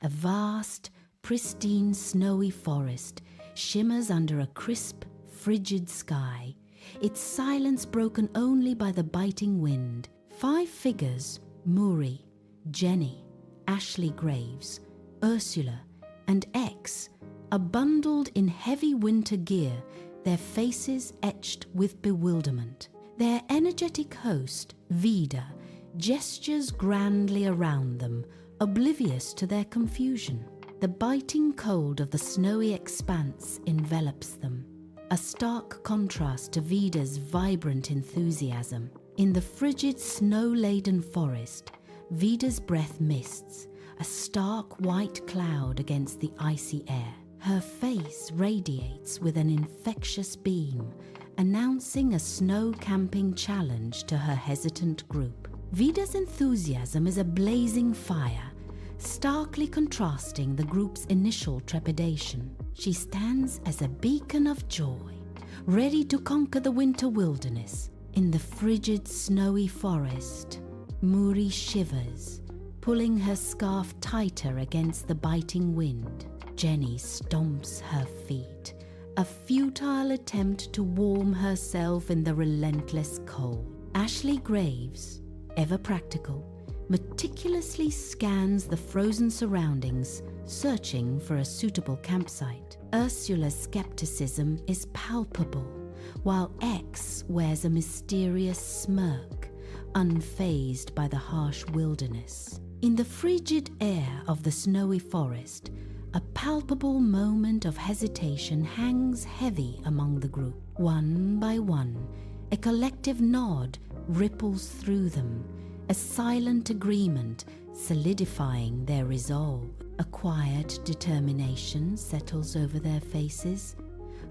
A vast, pristine, snowy forest shimmers under a crisp, frigid sky, its silence broken only by the biting wind. 5 figures, Muri, Jenny, Ashley Graves, Ursula, and X, are bundled in heavy winter gear, their faces etched with bewilderment. Their energetic host, Vida, gestures grandly around them, oblivious to their confusion. The biting cold of the snowy expanse envelops them, a stark contrast to Vida's vibrant enthusiasm. In the frigid, snow-laden forest, Vida's breath mists, a stark white cloud against the icy air. Her face radiates with an infectious beam, announcing a snow camping challenge to her hesitant group. Vida's enthusiasm is a blazing fire, starkly contrasting the group's initial trepidation. She stands as a beacon of joy, ready to conquer the winter wilderness. In the frigid, snowy forest, Muri shivers, pulling her scarf tighter against the biting wind. Jenny stomps her feet, a futile attempt to warm herself in the relentless cold. Ashley Graves, ever practical, meticulously scans the frozen surroundings, searching for a suitable campsite. Ursula's skepticism is palpable, while X wears a mysterious smirk, unfazed by the harsh wilderness. In the frigid air of the snowy forest, a palpable moment of hesitation hangs heavy among the group. One by one, a collective nod ripples through them, a silent agreement solidifying their resolve. A quiet determination settles over their faces,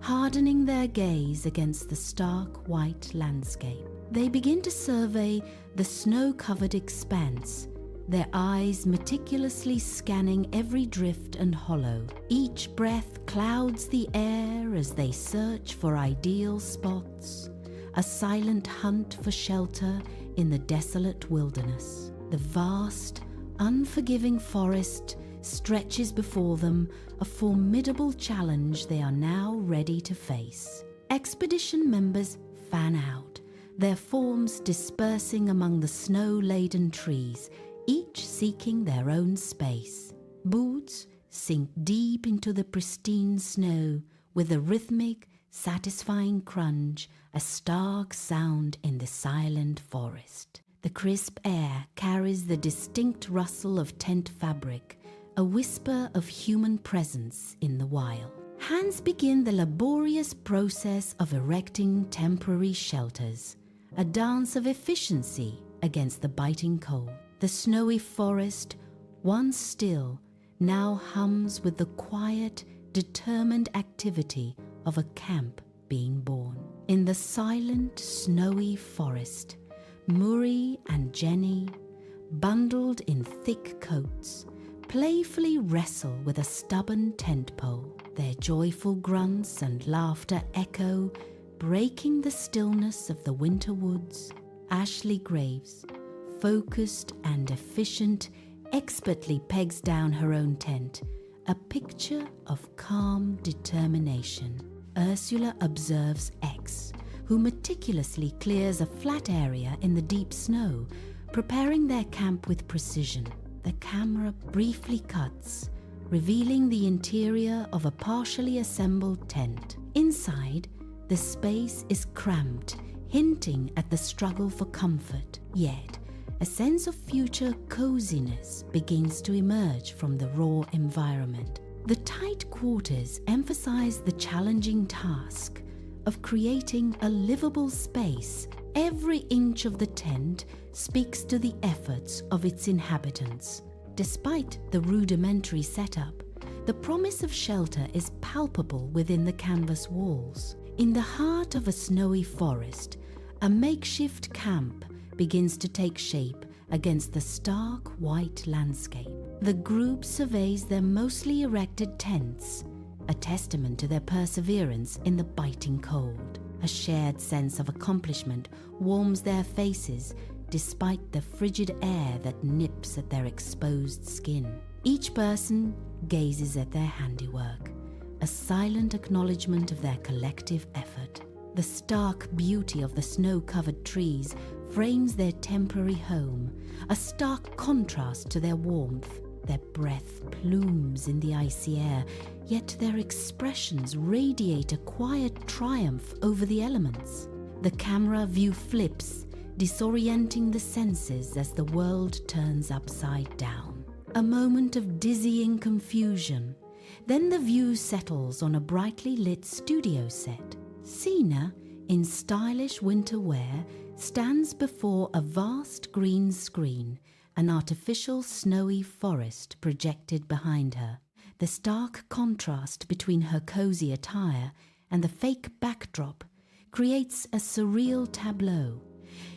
hardening their gaze against the stark white landscape. They begin to survey the snow-covered expanse, their eyes meticulously scanning every drift and hollow. Each breath clouds the air as they search for ideal spots, a silent hunt for shelter in the desolate wilderness. The vast, unforgiving forest stretches before them, a formidable challenge they are now ready to face. Expedition members fan out, their forms dispersing among the snow-laden trees, each seeking their own space. Boots sink deep into the pristine snow with a rhythmic, satisfying crunch, a stark sound in the silent forest. The crisp air carries the distinct rustle of tent fabric, a whisper of human presence in the wild. Hands begin the laborious process of erecting temporary shelters, a dance of efficiency against the biting cold. The snowy forest, once still, now hums with the quiet, determined activity of a camp being born. In the silent, snowy forest, Muri and Jenny, bundled in thick coats, playfully wrestle with a stubborn tent pole. Their joyful grunts and laughter echo, breaking the stillness of the winter woods. Ashley Graves, focused and efficient, expertly pegs down her own tent, a picture of calm determination. Ursula observes X, who meticulously clears a flat area in the deep snow, preparing their camp with precision. The camera briefly cuts, revealing the interior of a partially assembled tent. Inside, the space is cramped, hinting at the struggle for comfort. Yet, a sense of future coziness begins to emerge from the raw environment. The tight quarters emphasize the challenging task of creating a livable space. Every inch of the tent speaks to the efforts of its inhabitants. Despite the rudimentary setup, the promise of shelter is palpable within the canvas walls. In the heart of a snowy forest, a makeshift camp begins to take shape against the stark white landscape. The group surveys their mostly erected tents, a testament to their perseverance in the biting cold. A shared sense of accomplishment warms their faces despite the frigid air that nips at their exposed skin. Each person gazes at their handiwork, a silent acknowledgement of their collective effort. The stark beauty of the snow-covered trees frames their temporary home, a stark contrast to their warmth. Their breath plumes in the icy air, yet their expressions radiate a quiet triumph over the elements. The camera view flips, disorienting the senses as the world turns upside down. A moment of dizzying confusion. Then the view settles on a brightly lit studio set. Sina, in stylish winter wear, stands before a vast green screen, an artificial snowy forest projected behind her. The stark contrast between her cozy attire and the fake backdrop creates a surreal tableau.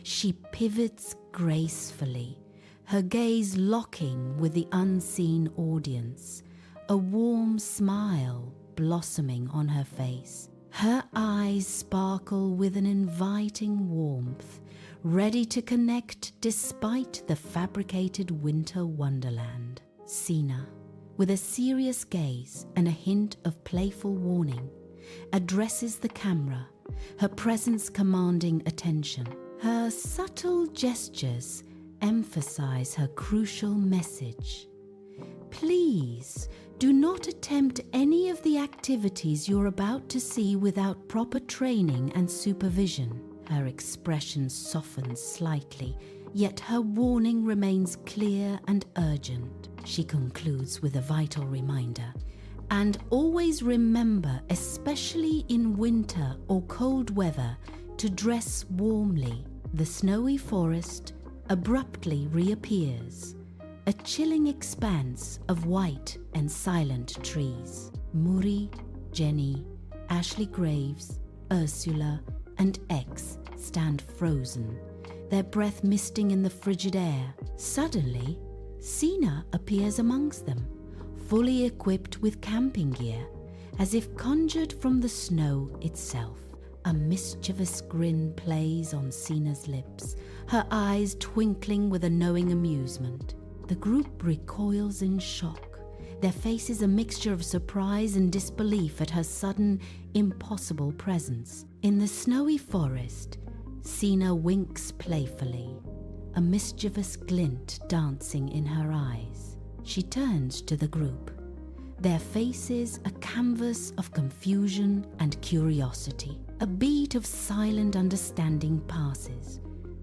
She pivots gracefully, her gaze locking with the unseen audience, a warm smile blossoming on her face. Her eyes sparkle with an inviting warmth, ready to connect despite the fabricated winter wonderland. Sina, with a serious gaze and a hint of playful warning, addresses the camera, her presence commanding attention. Her subtle gestures emphasize her crucial message. Please do not attempt any of the activities you're about to see without proper training and supervision. Her expression softens slightly, yet her warning remains clear and urgent. She concludes with a vital reminder. And always remember, especially in winter or cold weather, to dress warmly. The snowy forest abruptly reappears, a chilling expanse of white and silent trees. Muri, Jenny, Ashley Graves, Ursula, and X stand frozen, their breath misting in the frigid air. Suddenly, Sina appears amongst them, fully equipped with camping gear, as if conjured from the snow itself. A mischievous grin plays on Sina's lips, her eyes twinkling with a knowing amusement. The group recoils in shock, their faces a mixture of surprise and disbelief at her sudden, impossible presence. In the snowy forest, Sina winks playfully, a mischievous glint dancing in her eyes. She turns to the group, their faces a canvas of confusion and curiosity. A beat of silent understanding passes,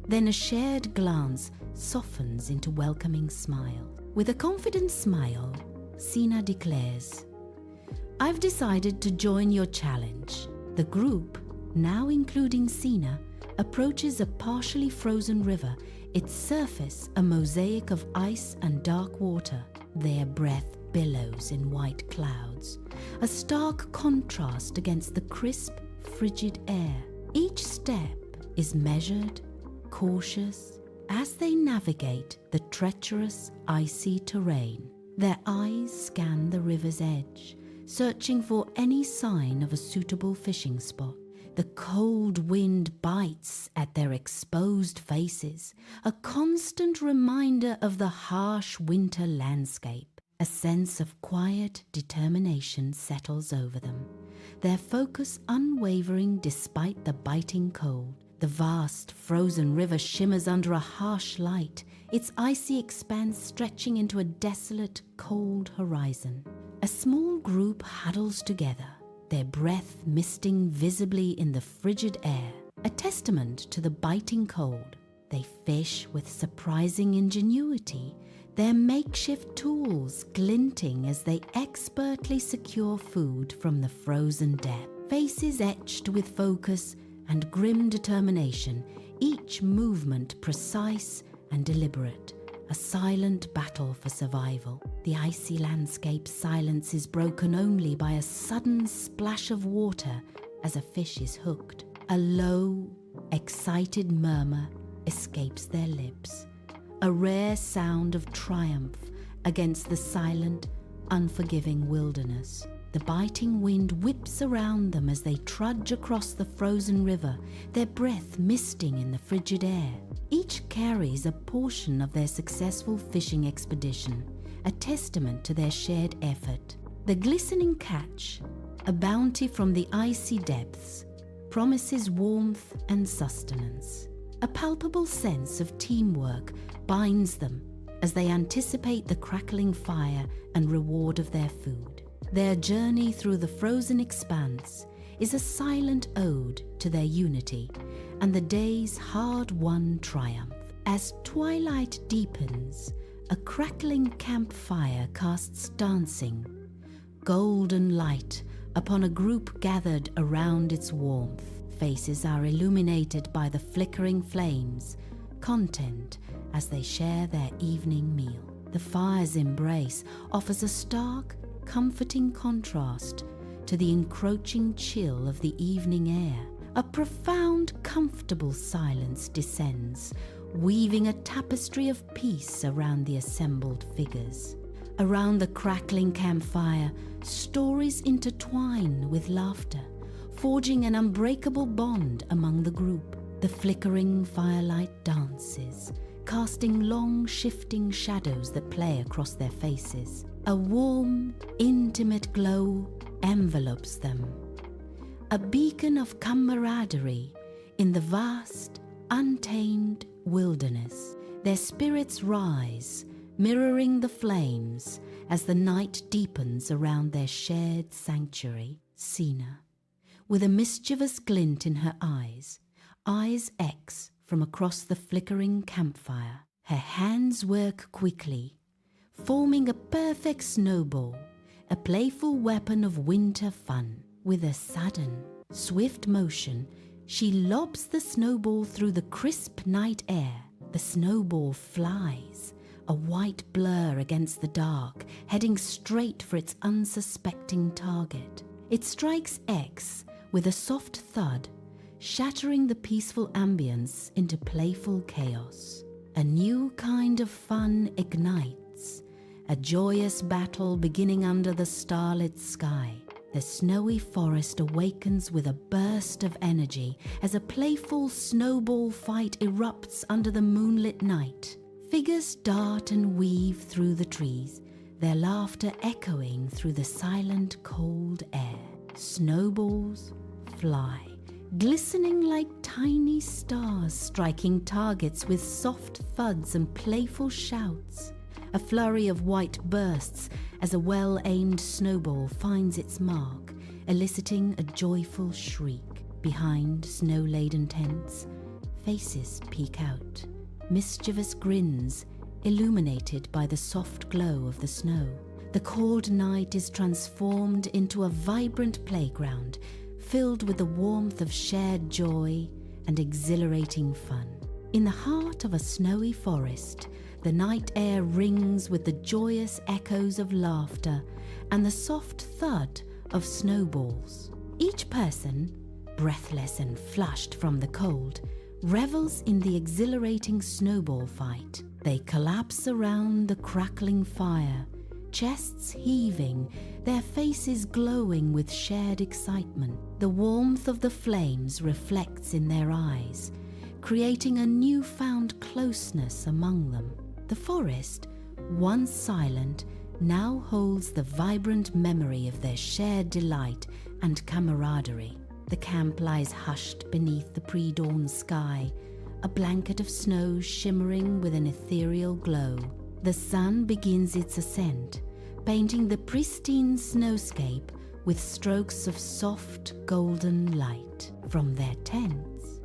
then a shared glance softens into welcoming smile. With a confident smile, Sina declares, "I've decided to join your challenge." The group, now including Sina, approaches a partially frozen river, its surface a mosaic of ice and dark water. Their breath billows in white clouds, a stark contrast against the crisp, frigid air. Each step is measured, cautious, as they navigate the treacherous, icy terrain. Their eyes scan the river's edge, searching for any sign of a suitable fishing spot. The cold wind bites at their exposed faces, a constant reminder of the harsh winter landscape. A sense of quiet determination settles over them, their focus unwavering despite the biting cold. The vast, frozen river shimmers under a harsh light, its icy expanse stretching into a desolate, cold horizon. A small group huddles together, their breath misting visibly in the frigid air, a testament to the biting cold. They fish with surprising ingenuity, their makeshift tools glinting as they expertly secure food from the frozen depth. Faces etched with focus and grim determination, each movement precise and deliberate, a silent battle for survival. The icy landscape silence is broken only by a sudden splash of water as a fish is hooked. A low, excited murmur escapes their lips, a rare sound of triumph against the silent, unforgiving wilderness. The biting wind whips around them as they trudge across the frozen river, their breath misting in the frigid air. Each carries a portion of their successful fishing expedition, a testament to their shared effort. The glistening catch, a bounty from the icy depths, promises warmth and sustenance. A palpable sense of teamwork binds them as they anticipate the crackling fire and reward of their food. Their journey through the frozen expanse is a silent ode to their unity and the day's hard-won triumph. As twilight deepens, a crackling campfire casts dancing, golden light upon a group gathered around its warmth. Faces are illuminated by the flickering flames, content as they share their evening meal. The fire's embrace offers a stark, comforting contrast to the encroaching chill of the evening air. A profound, comfortable silence descends, weaving a tapestry of peace around the assembled figures. Around the crackling campfire, stories intertwine with laughter, forging an unbreakable bond among the group. The flickering firelight dances, casting long, shifting shadows that play across their faces. A warm, intimate glow envelops them, a beacon of camaraderie in the vast, untamed wilderness. Their spirits rise, mirroring the flames as the night deepens around their shared sanctuary. Sina, with a mischievous glint in her eyes X from across the flickering campfire. Her hands work quickly, forming a perfect snowball, a playful weapon of winter fun. With a sudden, swift motion, she lobs the snowball through the crisp night air. The snowball flies, a white blur against the dark, heading straight for its unsuspecting target. It strikes X with a soft thud, shattering the peaceful ambience into playful chaos. A new kind of fun ignites, a joyous battle beginning under the starlit sky. The snowy forest awakens with a burst of energy as a playful snowball fight erupts under the moonlit night. Figures dart and weave through the trees, their laughter echoing through the silent, cold air. Snowballs fly, glistening like tiny stars, striking targets with soft thuds and playful shouts. A flurry of white bursts as a well-aimed snowball finds its mark, eliciting a joyful shriek. Behind snow-laden tents, faces peek out, mischievous grins illuminated by the soft glow of the snow. The cold night is transformed into a vibrant playground filled with the warmth of shared joy and exhilarating fun. In the heart of a snowy forest, the night air rings with the joyous echoes of laughter and the soft thud of snowballs. Each person, breathless and flushed from the cold, revels in the exhilarating snowball fight. They collapse around the crackling fire, chests heaving, their faces glowing with shared excitement. The warmth of the flames reflects in their eyes, creating a newfound closeness among them. The forest, once silent, now holds the vibrant memory of their shared delight and camaraderie. The camp lies hushed beneath the pre-dawn sky, a blanket of snow shimmering with an ethereal glow. The sun begins its ascent, painting the pristine snowscape with strokes of soft golden light. From their tents,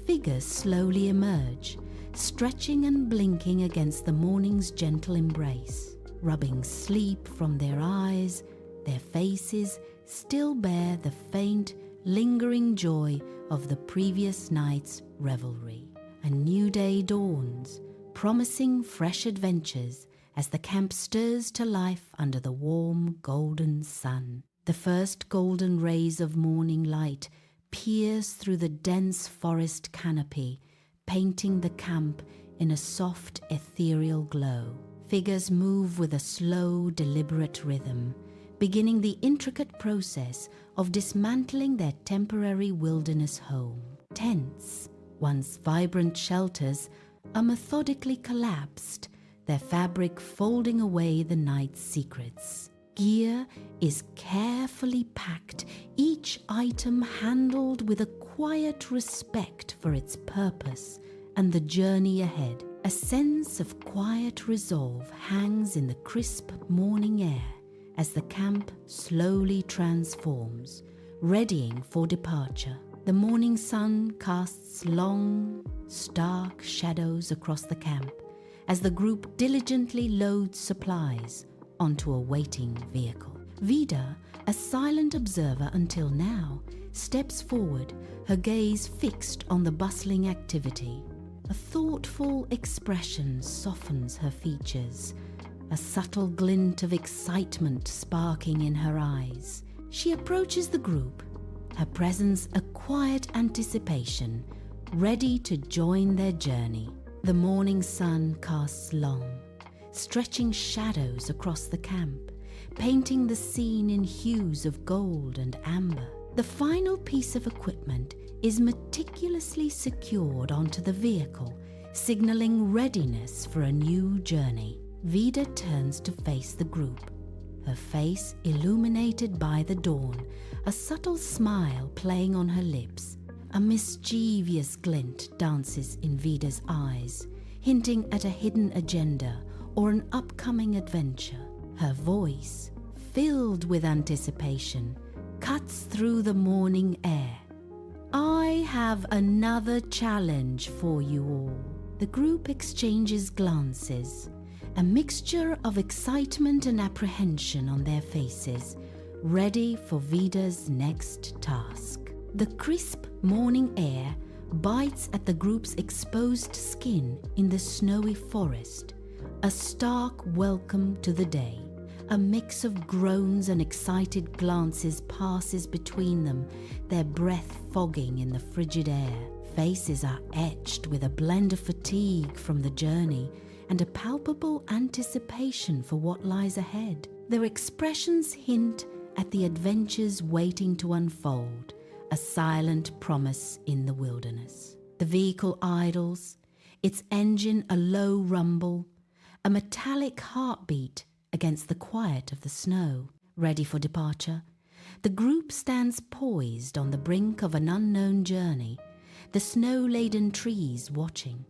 figures slowly emerge, stretching and blinking against the morning's gentle embrace. Rubbing sleep from their eyes, their faces still bear the faint, lingering joy of the previous night's revelry. A new day dawns, promising fresh adventures as the camp stirs to life under the warm, golden sun. The first golden rays of morning light pierce through the dense forest canopy, painting the camp in a soft, ethereal glow. Figures move with a slow, deliberate rhythm, beginning the intricate process of dismantling their temporary wilderness home. Tents, once vibrant shelters, are methodically collapsed, their fabric folding away the night's secrets. Gear is carefully packed, each item handled with a quiet respect for its purpose and the journey ahead. A sense of quiet resolve hangs in the crisp morning air as the camp slowly transforms, readying for departure. The morning sun casts long, stark shadows across the camp as the group diligently loads supplies onto a waiting vehicle. Vida, a silent observer until now, steps forward, her gaze fixed on the bustling activity. A thoughtful expression softens her features, a subtle glint of excitement sparking in her eyes. She approaches the group, her presence a quiet anticipation, ready to join their journey. The morning sun casts long, stretching shadows across the camp, painting the scene in hues of gold and amber. The final piece of equipment is meticulously secured onto the vehicle, signaling readiness for a new journey. Vida turns to face the group, her face illuminated by the dawn, a subtle smile playing on her lips. A mischievous glint dances in Vida's eyes, hinting at a hidden agenda or an upcoming adventure. Her voice, filled with anticipation, cuts through the morning air. I have another challenge for you all. The group exchanges glances, a mixture of excitement and apprehension on their faces, ready for Vida's next task. The crisp morning air bites at the group's exposed skin in the snowy forest, a stark welcome to the day. A mix of groans and excited glances passes between them, their breath fogging in the frigid air. Faces are etched with a blend of fatigue from the journey and a palpable anticipation for what lies ahead. Their expressions hint at the adventures waiting to unfold, a silent promise in the wilderness. The vehicle idles, its engine a low rumble, a metallic heartbeat against the quiet of the snow. Ready for departure, the group stands poised on the brink of an unknown journey, the snow-laden trees watching.